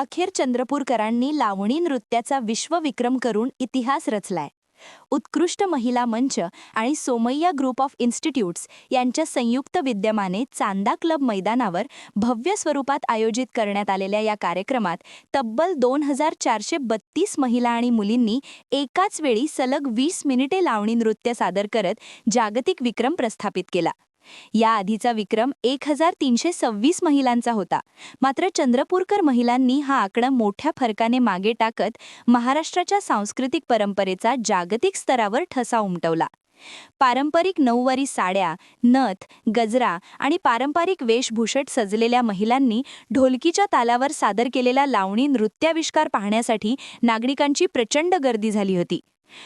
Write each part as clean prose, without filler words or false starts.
अखेर चंद्रपूरकरांनी लावणी नृत्याचा विश्वविक्रम करून इतिहास रचलाय. उत्कृष्ट महिला मंच आणि सोमय्या ग्रुप ऑफ इन्स्टिट्यूट्स यांच्या संयुक्त विद्यमाने चांदा क्लब मैदानावर भव्य स्वरूपात आयोजित करण्यात आलेल्या या कार्यक्रमात तब्बल 2432 महिला आणि मुलींनी एकाच वेळी सलग 20 मिनिटे लावणी नृत्य सादर करत जागतिक विक्रम प्रस्थापित केला. या आधीचा विक्रम 1326 महिलांचा होता. मात्र चंद्रपूरकर महिलांनी हा आकडा मोठ्या फरकाने मागे टाकत महाराष्ट्राच्या सांस्कृतिक परंपरेचा जागतिक स्तरावर ठसा उमटवला. पारंपरिक नऊवारी साड्या, नथ, गजरा आणि पारंपरिक वेशभूषेत सजलेल्या महिलांनी ढोलकीच्या तालावर सादर केलेला लावणी नृत्याविष्कार पाहण्यासाठी नागरिकांची प्रचंड गर्दी झाली होती.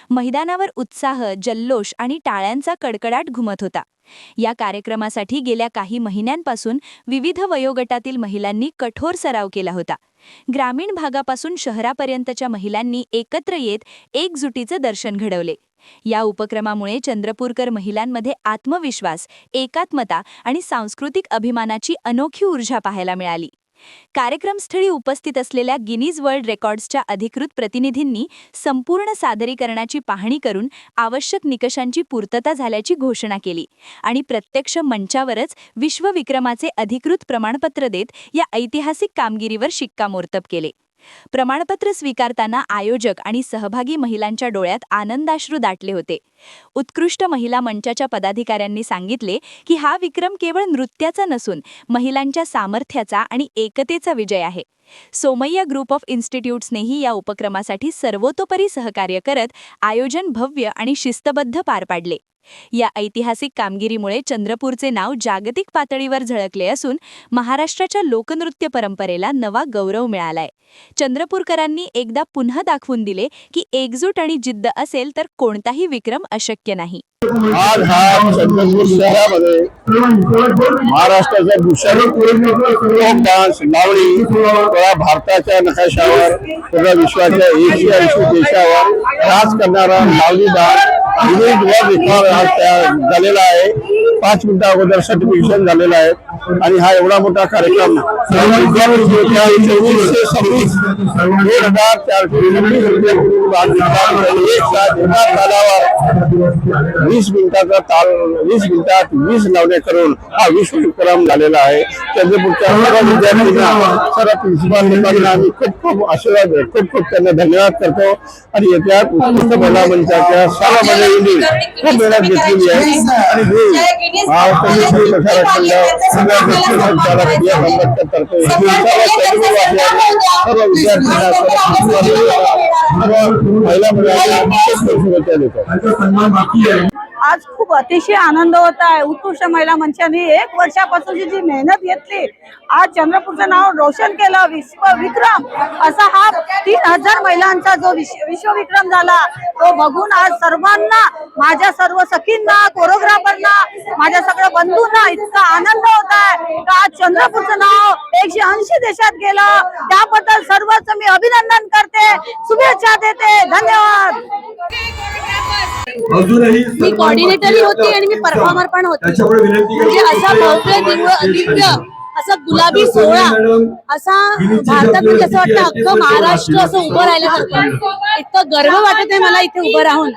मैदानावर उत्साह, जल्लोष आणि टाळ्यांचा कडकडाट घुमत होता. या कार्यक्रमासाठी गेल्या काही महिन्यांपासून विविध वयोगटातील महिलांनी कठोर सराव केला होता. ग्रामीण भागापासून शहरापर्यंतच्या महिलांनी एकत्र येत एकजुटीचे दर्शन घडवले. या उपक्रमामुळे चंद्रपूरकर महिलांमध्ये आत्मविश्वास, एकात्मता आणि सांस्कृतिक अभिमानाची अनोखी ऊर्जा पाहायला मिळाली. कार्यक्रमस्थळी उपस्थित असलेल्या गिनीज वर्ल्ड रेकॉर्ड्सच्या अधिकृत प्रतिनिधींनी संपूर्ण सादरीकरणाची पाहणी करून आवश्यक निकषांची पूर्तता झाल्याची घोषणा केली आणि प्रत्यक्ष मंचावरच विश्वविक्रमाचे अधिकृत प्रमाणपत्र देत या ऐतिहासिक कामगिरीवर शिक्कामोर्तब केले. प्रमाणपत्र स्वीकारताना आयोजक आणि सहभागी महिलांच्या डोळ्यात आनंदाश्रू दाटले होते. उत्कृष्ट महिला मंचाच्या पदाधिकाऱ्यांनी सांगितले की हा विक्रम केवळ नृत्याचा नसून महिलांच्या सामर्थ्याचा आणि एकतेचा विजय आहे. सोमय्या ग्रुप ऑफ इन्स्टिट्यूट्सनेही या उपक्रमासाठी सर्वतोपरी सहकार्य करत आयोजन भव्य आणि शिस्तबद्ध पार पाडले. या ऐतिहासिक कामगिरीमुळे चंद्रपूरचे नाव जागतिक पातळीवर झळकले असून महाराष्ट्राच्या लोकनृत्य परंपरेला नवा गौरव मिळालाय. चंद्रपूरकरांनी एकदा पुन्हा दाखवून दिले की एकजूट आणि जिद्द असेल तर कोणताही विक्रम अशक्य नाही. आज हा चंद्रपूर शहरामध्ये महाराष्ट्राचा भूषण फोक डान्स लावणी पूर्ण भारताच्या नकाशावर पूर्ण विश्वाच्या 180 देशावर राज करणारा लावणी डान्स झालेला आहे. 5 मिनिटा अगोदर सर्टिफिकेशन झालेलं आहे आणि हा एवढा मोठा कार्यक्रम 20 मिनिटाचा ताल 20 मिनिटात 20 लावण्या करून हा विश्वविक्रम झालेला आहे. चंद्रपूरच्या सर्व विद्यार्थ्यांना, सर्व प्रिन्सिपाल लोकांना आम्ही खूप आशीर्वाद खूप त्यांना धन्यवाद करतो आणि येत्या उत्कृष्ट महिला मंचाच्या सर्व मंडळींनी खूप मेहनत घेतलेली आहे आणि सर्व विद्यार्थ्यांना महिला मंडळाला देतो. आज खूप अतिशय आनंद होत आहे. उत्कृष्ट महिला मंचाने 1 वर्षापासूनची जी मेहनत घेतली, आज चंद्रपूरचं नाव रोशन केलं. विश्वविक्रम असा हा 3000 महिलांचा जो विश्वविक्रम झाला तो बघून आज सर्वांना, माझ्या सर्व सखींना, कोरिओग्राफरना, माझ्या सगळ्या बंधूंना इतका आनंद होत आहे. आज चंद्रपूरचं नाव 180 देशात गेलं. त्याबद्दल सर्वच मी अभिनंदन करते, शुभेच्छा देते. धन्यवाद. मी कोऑर्डिनेटरही होती आणि मी परफॉर्मर पण होते. म्हणजे असा भव्य दिव्य असा गुलाबी सोहळा असा भारतातून असं वाटतं अख्खं महाराष्ट्र असं उभं राहिल्यासारखं. इतकं गर्व वाटत आहे मला इथे उभं राहून.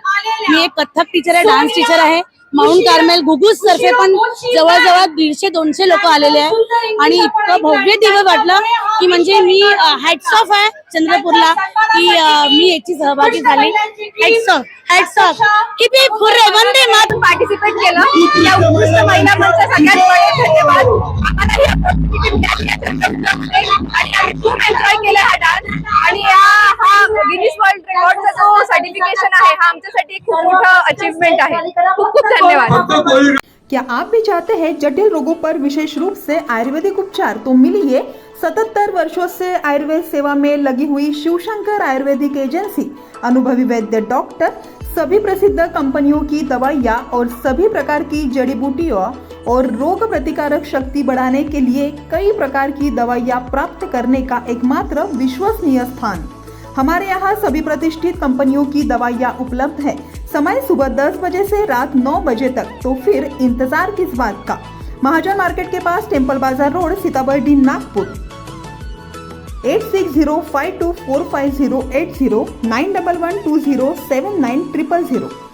मी एक कथ्थक टीचर आहे, डान्स टीचर आहे. माउंट कार्मेल गुगूस तर्फे पण जवळजवळ 150-200 लोक आलेले आहेत आणि इतकं भव्य दिव्य वाटलं की म्हणजे मी हॅट्स ऑफ आहे चंद्रपूरला की मी याची सहभागी झाली. Hats off heap heap hurray Vande Mataram. Participate केलं या उत्कृष्ट महिला मंच सगळ्यात धन्यवाद. आणि खूप एन्जॉय केलं हा डान्स आणि हा गिनीज वर्ल्ड रेकॉर्डचा जो सर्टिफिकेशन आहे हा आमच्यासाठी खूप मोठं अचीवमेंट आहे. खूप खूप धन्यवाद. क्या आप भी चाहते हैं जटिल रोगों पर विशेष रूप से आयुर्वेदिक उपचार? तो मिलिए 77 वर्षों से आयुर्वेद सेवा में लगी हुई शिवशंकर आयुर्वेदिक एजेंसी. अनुभवी वैद्य डॉक्टर, सभी प्रसिद्ध कंपनियों की दवाइयाँ और सभी प्रकार की जड़ी बूटियों और रोग प्रतिकारक शक्ति बढ़ाने के लिए कई प्रकार की दवाइयाँ प्राप्त करने का एकमात्र विश्वसनीय स्थान. हमारे यहाँ सभी प्रतिष्ठित कंपनियों की दवाइयाँ उपलब्ध है. समय सुबह 10 बजे से रात 9 बजे तक. तो फिर इंतजार किस बात का. महाजन मार्केट के पास टेम्पल बाजार रोड, सीताबर्डी, नागपुर. 8605245080 9112079000.